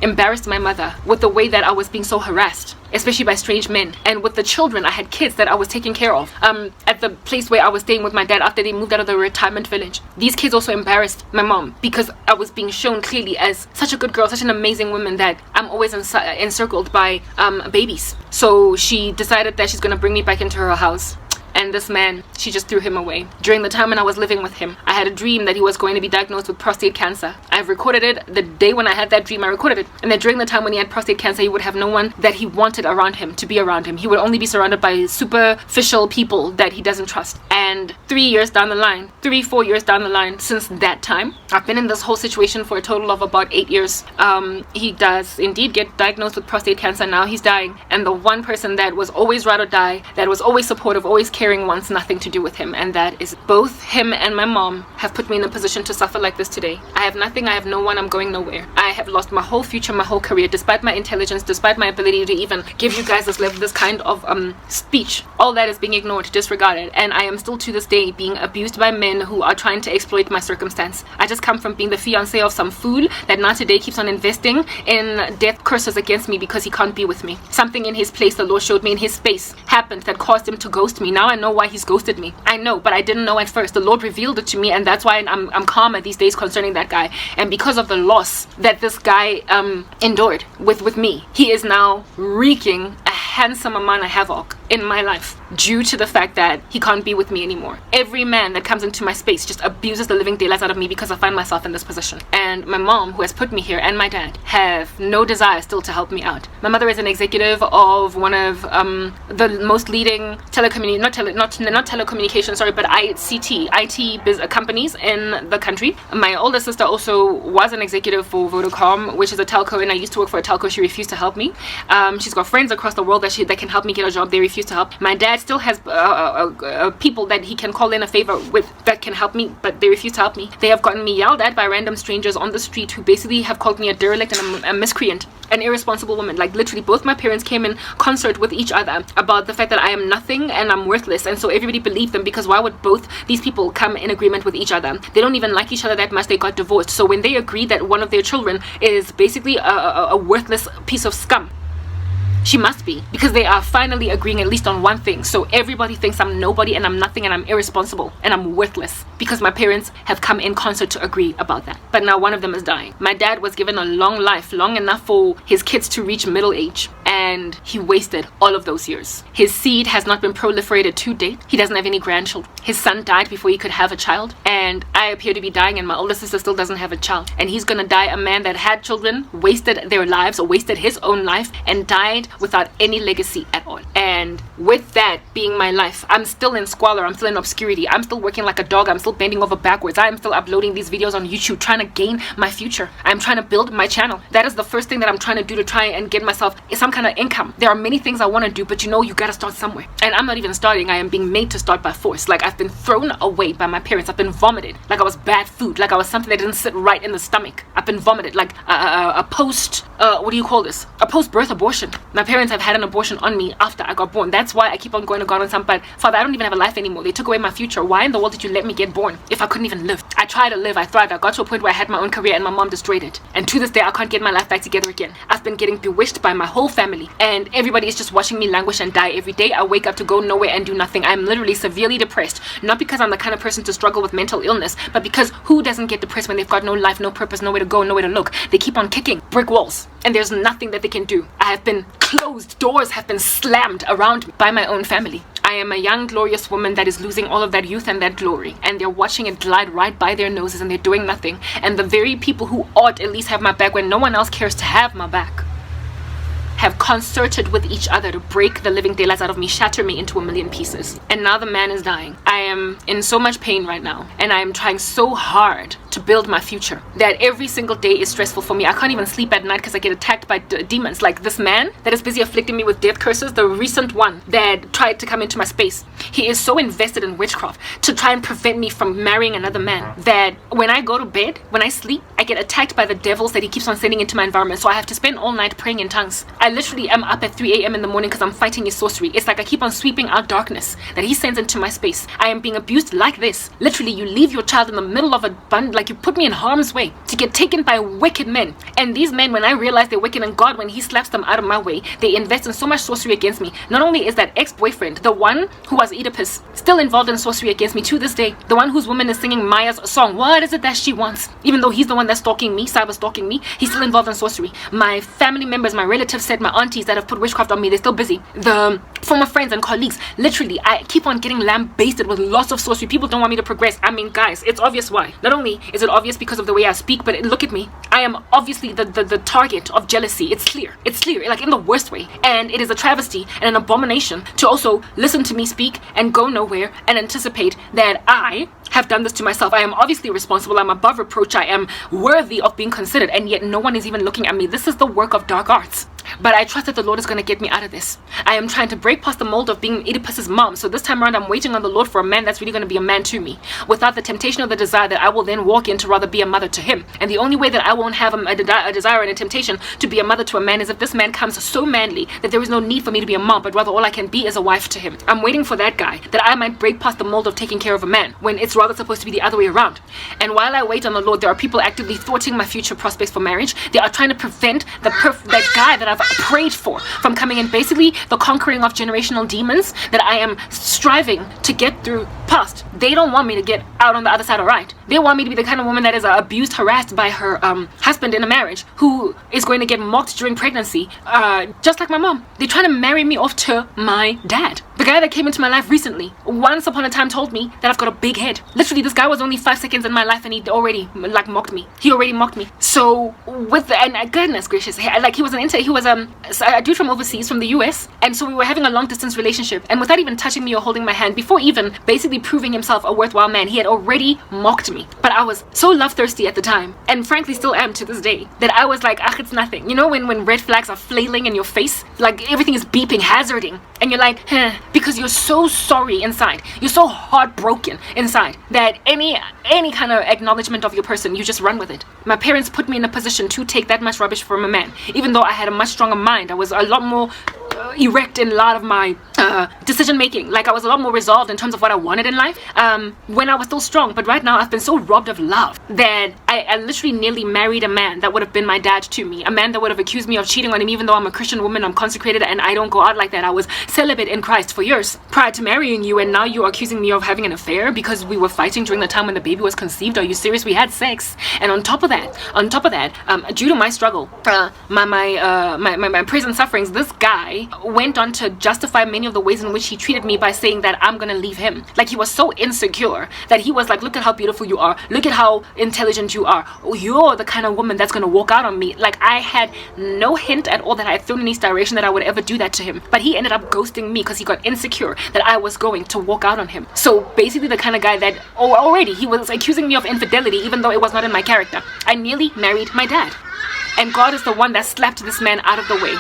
embarrassed my mother with the way that I was being so harassed, especially by strange men. And with the children, I had kids that I was taking care of at the place where I was staying with my dad after they moved out of the retirement village. These kids also embarrassed my mom because I was being shown clearly as such a good girl, such an amazing woman, that I'm always encircled by babies. So she decided that she's going to bring me back into her house. And this man, she just threw him away. During the time when I was living with him, I had a dream that he was going to be diagnosed with prostate cancer. I've recorded it. The day when I had that dream, I recorded it. And that during the time when he had prostate cancer, he would have no one that he wanted around him to be around him. He would only be surrounded by superficial people that he doesn't trust. And 4 years down the line, since that time, I've been in this whole situation for a total of about 8 years. He does indeed get diagnosed with prostate cancer. Now he's dying. And the one person that was always ride or die, that was always supportive, always caring wants nothing to do with him, and that is both him and my mom have put me in a position to suffer like this today. I have nothing, I have no one, I'm going nowhere. I have lost my whole future, my whole career, despite my intelligence, despite my ability to even give you guys this kind of speech. All that is being ignored, disregarded, and I am still to this day being abused by men who are trying to exploit my circumstance. I just come from being the fiance of some fool that now today keeps on investing in death curses against me because he can't be with me. Something in his place the Lord showed me in his space happened that caused him to ghost me. Now I know why he's ghosted me. I know, but I didn't know at first. The Lord revealed it to me, and that's why I'm calmer these days concerning that guy. And because of the loss that this guy endured with me, he is now wreaking a handsome amount of havoc in my life due to the fact that he can't be with me anymore. Every man that comes into my space just abuses the living daylights out of me because I find myself in this position. And my mom, who has put me here, and my dad have no desire still to help me out. My mother is an executive of one of the most leading IT companies in the country. My older sister also was an executive for Vodacom, which is a telco, and I used to work for a telco. She refused to help me. She's got friends across the world that can help me get a job. They refuse to help. My dad still has people that he can call in a favor with that can help me, but they refuse to help me. They have gotten me yelled at by random strangers on the street who basically have called me a derelict and a miscreant, an irresponsible woman. Like literally both my parents came in concert with each other about the fact that I am nothing and I'm worthless, and so everybody believed them, because why would both these people come in agreement with each other? They don't even like each other that much. They got divorced. So when they agree that one of their children is basically a worthless piece of scum, she must be, because they are finally agreeing at least on one thing. So everybody thinks I'm nobody and I'm nothing and I'm irresponsible and I'm worthless because my parents have come in concert to agree about that. But now one of them is dying. My dad was given a long life, long enough for his kids to reach middle age, and he wasted all of those years. His seed has not been proliferated to date. He doesn't have any grandchildren. His son died before he could have a child, and I appear to be dying, and my older sister still doesn't have a child. And he's gonna die a man that had children, wasted their lives, or wasted his own life, and died without any legacy at all. And with that being my life, I'm still in squalor, I'm still in obscurity, I'm still working like a dog, I'm still bending over backwards, I'm still uploading these videos on YouTube, trying to gain my future. I'm trying to build my channel. That is the first thing that I'm trying to do to try and get myself some kind of income. There are many things I want to do, but you gotta start somewhere. And I'm not even starting, I am being made to start by force. Like I've been thrown away by my parents. I've been vomited like I was bad food, like I was something that didn't sit right in the stomach. I've been vomited like a post a post-birth abortion. My parents have had an abortion on me after I got born. That's why I keep on going to God and some, but Father, I don't even have a life anymore. They took away my future. Why in the world did you let me get born if I couldn't even live? I tried to live, I thrived, I got to a point where I had my own career and my mom destroyed it. And to this day, I can't get my life back together again. I've been getting bewitched by my whole family, and everybody is just watching me languish and die every day. I wake up to go nowhere and do nothing. I'm literally severely depressed, not because I'm the kind of person to struggle with mental illness, but because who doesn't get depressed when they've got no life, no purpose, nowhere to go, nowhere to look? They keep on kicking brick walls, and there's nothing that they can do. I have been closed, doors have been slammed around me by my own family. I am a young, glorious woman that is losing all of that youth and that glory, and they're watching it glide right by their noses, and they're doing nothing. And the very people who ought at least have my back when no one else cares to have my back have concerted with each other to break the living daylights out of me, shatter me into a million pieces. And now the man is dying. I am in so much pain right now, and I am trying so hard to build my future that every single day is stressful for me. I can't even sleep at night because I get attacked by demons. Like this man that is busy afflicting me with death curses, the recent one that tried to come into my space, he is so invested in witchcraft to try and prevent me from marrying another man that when I go to bed, when I sleep, I get attacked by the devils that he keeps on sending into my environment. So I have to spend all night praying in tongues. I literally am up at 3 a.m. in the morning because I'm fighting his sorcery. It's like I keep on sweeping out darkness that he sends into my space. I am being abused like this. Literally, you leave your child in the middle of a bund, like you put me in harm's way to get taken by wicked men. And these men, when I realize they're wicked, and God, when he slaps them out of my way, they invest in so much sorcery against me. Not only is that ex-boyfriend, the one who was Oedipus, still involved in sorcery against me to this day. The one whose woman is singing Maya's song, what is it that she wants? Even though he's the one that's stalking me, cyber stalking me, he's still involved in sorcery. My family members, my relatives said, my aunties that have put witchcraft on me, they're still busy. The former friends and colleagues, literally, I keep on getting lambasted with lots of sorcery. People don't want me to progress. I mean, guys, it's obvious why. Not only is it obvious because of the way I speak, but look at me. I am obviously the target of jealousy. It's clear, like in the worst way. And it is a travesty and an abomination to also listen to me speak and go nowhere and anticipate that I have done this to myself. I am obviously responsible. I'm above reproach. I am worthy of being considered, and yet no one is even looking at me. This is the work of dark arts. but I trust that the Lord is going to get me out of this. I am trying to break past the mold of being Oedipus's mom. So this time around, I'm waiting on the Lord for a man that's really going to be a man to me, without the temptation or the desire that I will then walk in to rather be a mother to him. And the only way that I won't have a desire and a temptation to be a mother to a man is if this man comes so manly that there is no need for me to be a mom, but rather all I can be is a wife to him. I'm waiting for that guy, that I might break past the mold of taking care of a man, when it's rather supposed to be the other way around. And while I wait on the Lord, there are people actively thwarting my future prospects for marriage. They are trying to prevent that guy that I've prayed for from coming in. Basically, the conquering of generational demons that I am striving to get through past. They don't want me to get out on the other side, all right? They want me to be the kind of woman that is abused, harassed by her husband in a marriage, who is going to get mocked during pregnancy, just like my mom. They're trying to marry me off to my dad. The guy that came into my life recently, once upon a time told me that I've got a big head. Literally, this guy was only 5 seconds in my life and he already mocked me. He already mocked me. So and goodness gracious, he was a dude from overseas, from the US, and so we were having a long distance relationship, and without even touching me or holding my hand, before even basically proving himself a worthwhile man, he had already mocked me. But I was so love thirsty at the time, and frankly still am to this day, that I was like, it's nothing. You know when red flags are flailing in your face, like everything is beeping, hazarding, and you're like, because you're so sorry inside, you're so heartbroken inside, that any kind of acknowledgement of your person, you just run with it. My parents put me in a position to take that much rubbish from a man, even though I had a much stronger mind. I was a lot more erect in a lot of my decision making. Like, I was a lot more resolved in terms of what I wanted in life when I was still strong. But right now I've been so robbed of love that I literally nearly married a man that would have been my dad to me, a man that would have accused me of cheating on him, even though I'm a Christian woman, I'm consecrated, and I don't go out like that. I was celibate in Christ for years prior to marrying you, and now you're accusing me of having an affair because we were fighting during the time when the baby was conceived. Are you serious? We had sex. And on top of that, due to my struggle, my prison sufferings, this guy went on to justify many of the ways in which he treated me by saying that I'm gonna leave him. Like, he was so insecure that he was like, look at how beautiful you are, look at how intelligent you are, you're the kind of woman that's gonna walk out on me. Like, I had no hint at all that I had thrown in his direction that I would ever do that to him, but he ended up ghosting me because he got insecure that I was going to walk out on him. So basically the kind of guy that already he was accusing me of infidelity, even though it was not in my character. I nearly married my dad, and God is the one that slapped this man out of the way.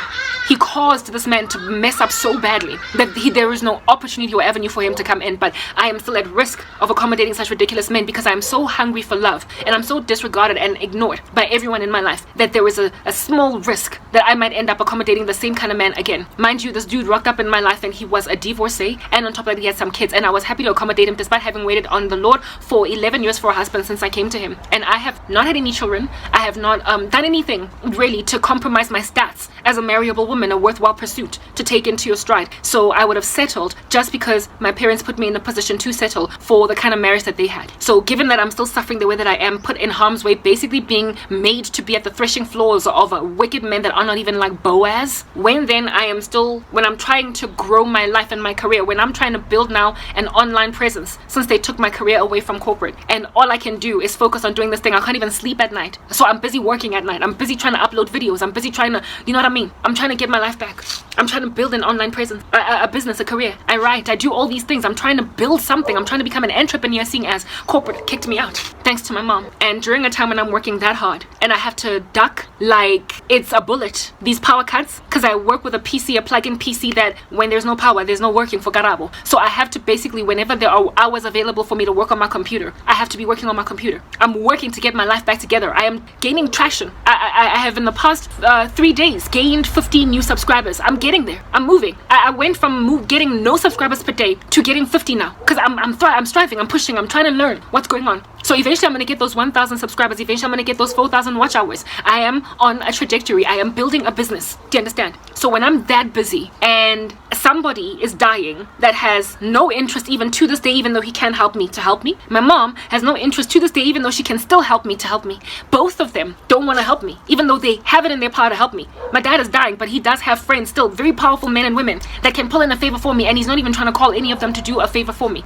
He caused this man to mess up so badly that there is no opportunity or avenue for him to come in. But I am still at risk of accommodating such ridiculous men because I'm so hungry for love, and I'm so disregarded and ignored by everyone in my life that there is a small risk that I might end up accommodating the same kind of man again. Mind you, this dude rocked up in my life and he was a divorcee, and on top of that he had some kids, and I was happy to accommodate him despite having waited on the Lord for 11 years for a husband since I came to him. And I have not had any children. I have not done anything really to compromise my stats as a marriable woman, a worthwhile pursuit to take into your stride. So I would have settled just because my parents put me in a position to settle for the kind of marriage that they had. So given that I'm still suffering the way that I am, put in harm's way, basically being made to be at the threshing floors of wicked men that are not even like Boaz, when I'm trying to grow my life and my career, when I'm trying to build now an online presence, since they took my career away from corporate, and all I can do is focus on doing this thing. I can't even sleep at night. So I'm busy working at night. I'm busy trying to upload videos. I'm busy trying to, you know what I mean? I'm trying to get my life back. I'm trying to build an online presence, a business, a career. I write, I do all these things. I'm trying to build something. I'm trying to become an entrepreneur, seeing as corporate kicked me out, thanks to my mom. And during a time when I'm working that hard and I have to duck like it's a bullet these power cuts, because I work with a PC, a plug-in PC that when there's no power, there's no working for Garabo. So I have to basically, whenever there are hours available for me to work on my computer, I have to be working on my computer. I'm working to get my life back together. I am gaining traction. I have in the past 3 days gained 15 new subscribers. I'm getting there. I'm moving. I went from getting no subscribers per day to getting 50 now, because I'm striving, I'm pushing, I'm trying to learn what's going on. So eventually I'm going to get those 1,000 subscribers. Eventually I'm going to get those 4,000 watch hours. I am on a trajectory. I am building a business. Do you understand? So when I'm that busy and somebody is dying that has no interest even to this day, even though he can help me, to help me, my mom has no interest to this day, even though she can still help me, to help me. Both of them don't want to help me, even though they have it in their power to help me. My dad is dying, but he does have friends, still very powerful men and women that can pull in a favor for me, and he's not even trying to call any of them to do a favor for me.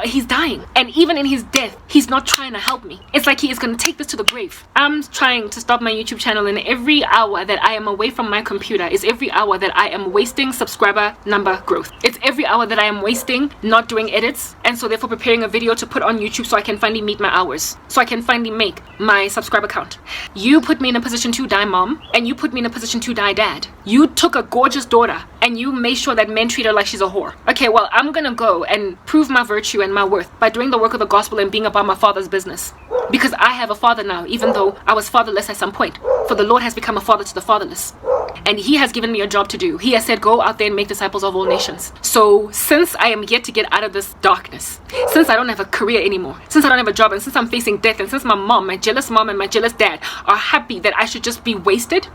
He's dying, and even in his death, he's not trying trying to help me. It's like he is going to take this to the grave. I'm trying to stop my YouTube channel, and every hour that I am away from my computer is every hour that I am wasting subscriber number growth. It's every hour that I am wasting not doing edits, and so therefore preparing a video to put on YouTube so I can finally meet my hours, so I can finally make my subscriber count. You put me in a position to die, mom, and you put me in a position to die, dad. You took a gorgeous daughter and you made sure that men treat her like she's a whore. Okay, well, I'm gonna go and prove my virtue and my worth by doing the work of the gospel and being about my father's business, because I have a father now, even though I was fatherless at some point. For the Lord has become a father to the fatherless, and he has given me a job to do. He has said, go out there and make disciples of all nations. So since I am yet to get out of this darkness, since I don't have a career anymore, since I don't have a job, and since I'm facing death, and since my mom, my jealous mom and my jealous dad are happy that I should just be wasted,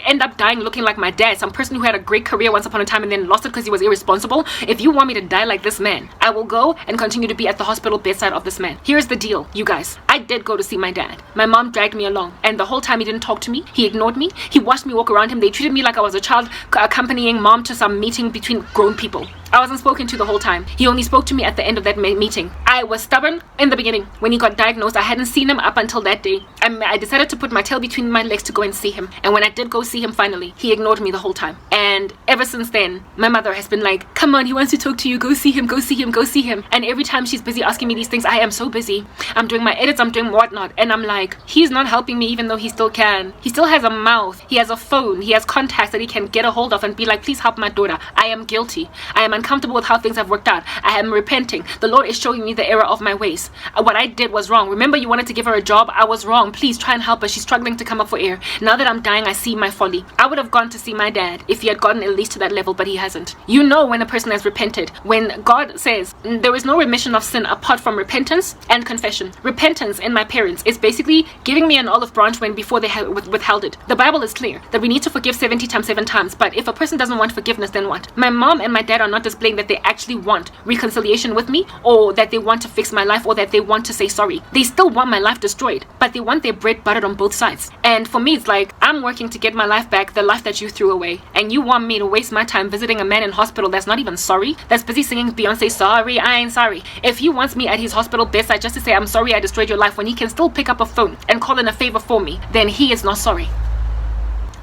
end up dying looking like my dad, some person who had a great career once upon a time and then lost it because he was irresponsible. If you want me to die like this man, I will go and continue to be at the hospital bedside of this man. Here's the deal, you guys. I did go to see my dad. My mom dragged me along, and the whole time he didn't talk to me. He ignored me. He watched me walk around him. They treated me like I was a child accompanying mom to some meeting between grown people. I wasn't spoken to the whole time. He only spoke to me at the end of that meeting. I was stubborn in the beginning. When he got diagnosed, I hadn't seen him up until that day. I decided to put my tail between my legs to go and see him. And when I did go see him finally, he ignored me the whole time. And ever since then, my mother has been like, come on, he wants to talk to you. Go see him, go see him, go see him. And every time she's busy asking me these things, I am so busy. I'm doing my edits, I'm doing whatnot. And I'm like, he's not helping me even though he still can. He still has a mouth. He has a phone. He has contacts that he can get a hold of and be like, please help my daughter. I am guilty. I am uncomfortable with how things have worked out. I am repenting. The Lord is showing me the error of my ways. What I did was wrong. Remember, you wanted to give her a job? I was wrong. Please try and help her. She's struggling to come up for air. Now that I'm dying, I see my folly. I would have gone to see my dad if he had gotten at least to that level, but he hasn't. You know when a person has repented. When God says there is no remission of sin apart from repentance and confession. Repentance in my parents is basically giving me an olive branch when before they had withheld it. The Bible is clear that we need to forgive 70 times 7 times, but if a person doesn't want forgiveness, then what? My mom and my dad are not displaying that they actually want reconciliation with me, or that they want to fix my life, or that they want to say sorry. They still want my life destroyed, but they want their bread buttered on both sides. And for me, it's like, I'm working to get my life back, the life that you threw away, and you want me to waste my time visiting a man in hospital that's not even sorry, that's busy singing Beyonce, sorry, I ain't sorry. If he wants me at his hospital bedside just to say, I'm sorry I destroyed your life, when he can still pick up a phone and call in a favor for me, then he is not sorry.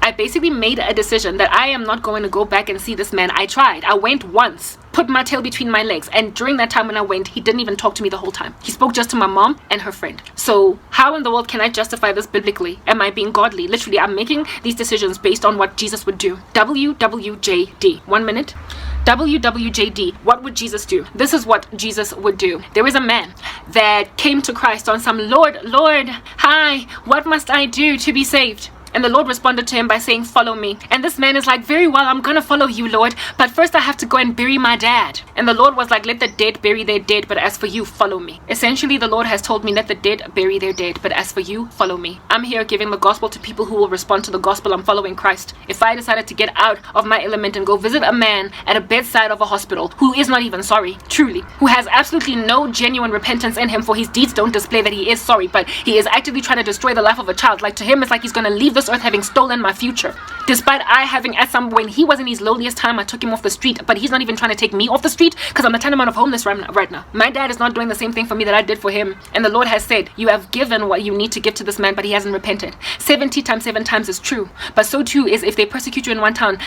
I basically made a decision that I am not going to go back and see this man. I tried. I went once, put my tail between my legs, and during that time when I went, he didn't even talk to me the whole time. He spoke just to my mom and her friend. So how in the world can I justify this biblically? Am I being godly? Literally, I'm making these decisions based on what Jesus would do. WWJD. 1 minute. WWJD. What would Jesus do? This is what Jesus would do. There is a man that came to Christ on some, Lord, hi, what must I do to be saved? And the Lord responded to him by saying, follow me. And this man is like, very well, I'm gonna follow you, Lord, but first I have to go and bury my dad. And the Lord was like, let the dead bury their dead, but as for you, follow me. Essentially, the Lord has told me, let the dead bury their dead, but as for you, follow me. I'm here giving the gospel to people who will respond to the gospel. I'm following Christ. If I decided to get out of my element and go visit a man at a bedside of a hospital who is not even sorry, truly, who has absolutely no genuine repentance in him, for his deeds don't display that he is sorry, but he is actively trying to destroy the life of a child. Like, to him, it's like he's gonna leave this earth having stolen my future, despite I having, at some, when he was in his loneliest time, I took him off the street, but he's not even trying to take me off the street because I'm the tantamount of homeless right now. My dad is not doing the same thing for me that I did for him, and the Lord has said, you have given what you need to give to this man, but he hasn't repented. 70 times 7 times is true, but so too is if they persecute you in one town,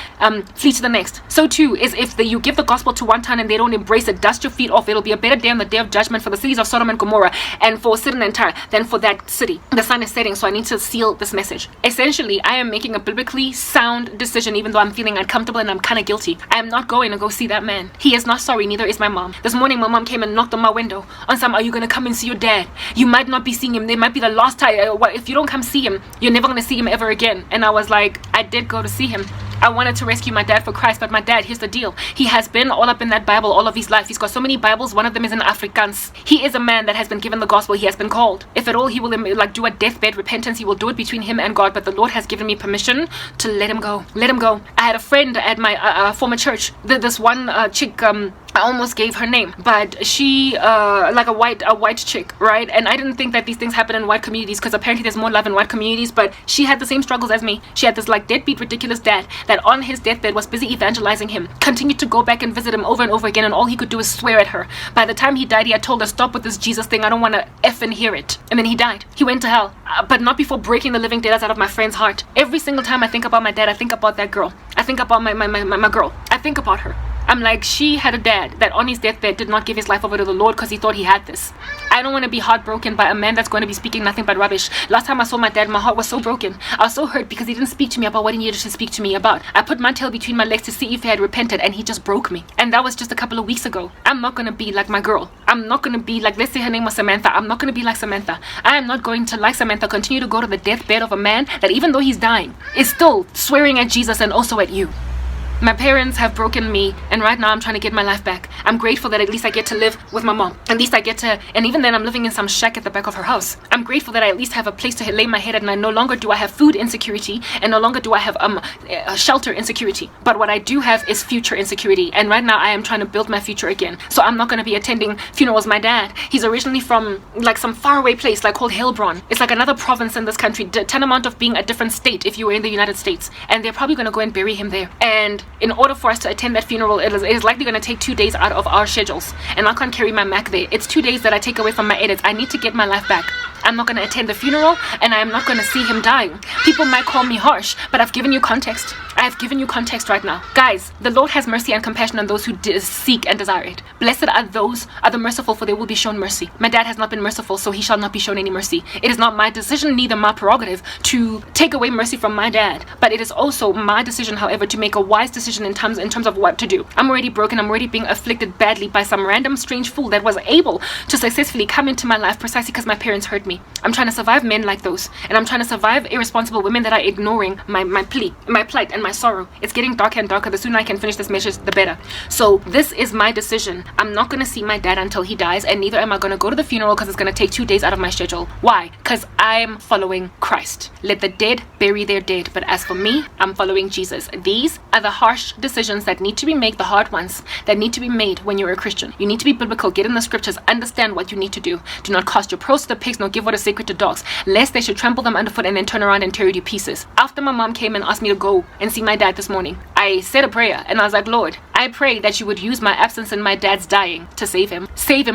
flee to the next. So too is if you give the gospel to one town and they don't embrace it, dust your feet off. It'll be a better day on the day of judgment for the cities of Sodom and Gomorrah and for Sidon and Tyre than for that city. The sun is setting, so I need to seal this message. Essentially, I am making a biblically sound decision, even though I'm feeling uncomfortable and I'm kind of guilty. I am not going to go see that man. He is not sorry, neither is my mom. This morning, my mom came and knocked on my window on some, are you going to come and see your dad? You might not be seeing him. They might be the last time. If you don't come see him, you're never going to see him ever again. And I was like, I did go to see him. I wanted to rescue my dad for Christ, but my dad, here's the deal. He has been all up in that Bible all of his life. He's got so many Bibles. One of them is in Afrikaans. He is a man that has been given the gospel. He has been called. If at all he will do a deathbed repentance, he will do it between him and God. But the Lord has given me permission to let him go. Let him go. I had a friend at my former church. This one chick, I almost gave her name, but she like a white chick, right? And I didn't think that these things happen in white communities, because apparently there's more love in white communities. But she had the same struggles as me. She had this like deadbeat ridiculous dad that on his deathbed was busy evangelizing him, continued to go back and visit him over and over again, and all he could do is swear at her. By the time he died, he had told her, stop with this Jesus thing, I don't want to effing hear it. And then he died. He went to hell, but not before breaking the living daylights out of my friend's heart. Every single time I think about my dad, I think about that girl. I think about my girl. I think about her. I'm like, she had a dad that on his deathbed did not give his life over to the Lord because he thought he had this. I don't want to be heartbroken by a man that's going to be speaking nothing but rubbish. Last time I saw my dad, my heart was so broken. I was so hurt because he didn't speak to me about what he needed to speak to me about. I put my tail between my legs to see if he had repented, and he just broke me. And that was just a couple of weeks ago. I'm not going to be like my girl. I'm not going to be like, let's say her name was Samantha. I'm not going to be like Samantha. I am not going to, like Samantha, continue to go to the deathbed of a man that, even though he's dying, is still swearing at Jesus and also at you. My parents have broken me, and right now I'm trying to get my life back. I'm grateful that at least I get to live with my mom. At least I get to, and even then I'm living in some shack at the back of her house. I'm grateful that I at least have a place to lay my head at night. No longer do I have food insecurity, and no longer do I have shelter insecurity. But what I do have is future insecurity, and right now I am trying to build my future again. So I'm not going to be attending funerals. My dad, he's originally from like some faraway place like called Heilbronn. It's like another province in this country, tantamount of being a different state if you were in the United States. And they're probably going to go and bury him there. And in order for us to attend that funeral, it is likely going to take 2 days out of our schedules, and I can't carry my Mac there. It's 2 days that I take away from my edits. I need to get my life back. I'm not going to attend the funeral, and I am not going to see him dying. People might call me harsh, but I've given you context. I have given you context right now. Guys, the Lord has mercy and compassion on those who seek and desire it. Blessed are those are the merciful, for they will be shown mercy. My dad has not been merciful, so he shall not be shown any mercy. It is not my decision, neither my prerogative, to take away mercy from my dad, but it is also my decision, however, to make a wise decision in terms of what to do. I'm already broken. I'm already being afflicted badly by some random strange fool that was able to successfully come into my life precisely because my parents hurt me. I'm trying to survive men like those, and I'm trying to survive irresponsible women that are ignoring my plight, and my sorrow. It's getting darker and darker. The sooner I can finish this message, the better. So this is my decision. I'm not going to see my dad until he dies, and neither am I going to go to the funeral because it's going to take 2 days out of my schedule. Why? Because I'm following Christ. Let the dead bury their dead, but as for me, I'm following Jesus. These are the harsh decisions that need to be made, the hard ones that need to be made when you're a Christian. You need to be biblical, get in the scriptures, understand what you need to do. Do not cast your pearls to the pigs, nor give what is sacred to dogs, lest they should trample them underfoot and then turn around and tear you to pieces. After my mom came and asked me to go and see my dad this morning, I said a prayer, and I was like, Lord, I pray that you would use my absence and my dad's dying to save him,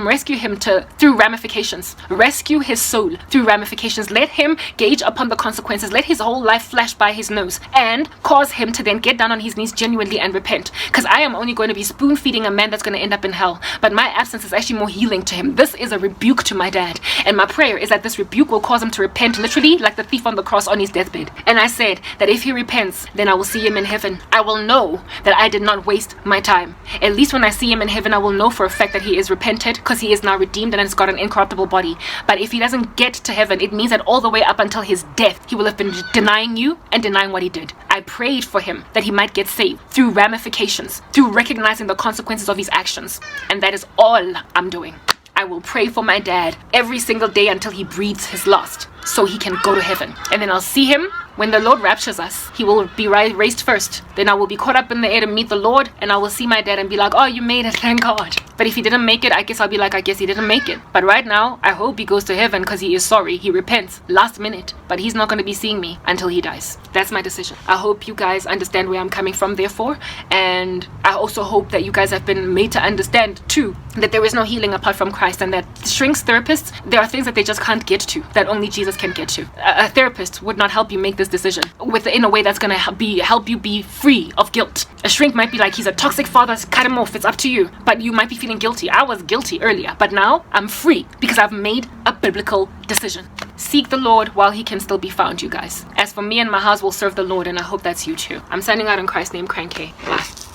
rescue him through ramifications, rescue his soul through ramifications. Let him gauge upon the consequences. Let his whole life flash by his nose, and cause him to then get down on his knees genuinely and repent. Because I am only going to be spoon feeding a man that's going to end up in hell, but my absence is actually more healing to him. This is a rebuke to my dad, and my prayer is that this rebuke will cause him to repent, literally like the thief on the cross on his deathbed. And I said that if he repents, then I will see him in heaven. I will know that I did not waste my time. At least when I see him in heaven, I will know for a fact that he is repented, because he is now redeemed and has got an incorruptible body. But if he doesn't get to heaven, it means that all the way up until his death, he will have been denying you and denying what he did. I prayed for him that he might get saved through ramifications, through recognizing the consequences of his actions. And that is all I'm doing. I will pray for my dad every single day until he breathes his last, so he can go to heaven. And then I'll see him when the Lord raptures us. He will be raised first. Then I will be caught up in the air to meet the Lord, and I will see my dad and be like, oh, you made it, thank God. But if he didn't make it, I guess I'll be like, I guess he didn't make it. But right now, I hope he goes to heaven because he is sorry. He repents last minute, but he's not going to be seeing me until he dies. That's my decision. I hope you guys understand where I'm coming from, therefore. And I also hope that you guys have been made to understand, too, that there is no healing apart from Christ, and that shrinks therapists, there are things that they just can't get to, that only Jesus can get to. A therapist would not help you make this decision in a way that's going to help you be free of guilt. A shrink might be like, he's a toxic father, cut him off, it's up to you. But you might be feeling guilty. I was guilty earlier, but now I'm free because I've made a biblical decision. Seek the Lord while he can still be found, you guys. As for me and my house, will serve the Lord, and I hope that's you too. I'm signing out in Christ's name, Cranky. Bye.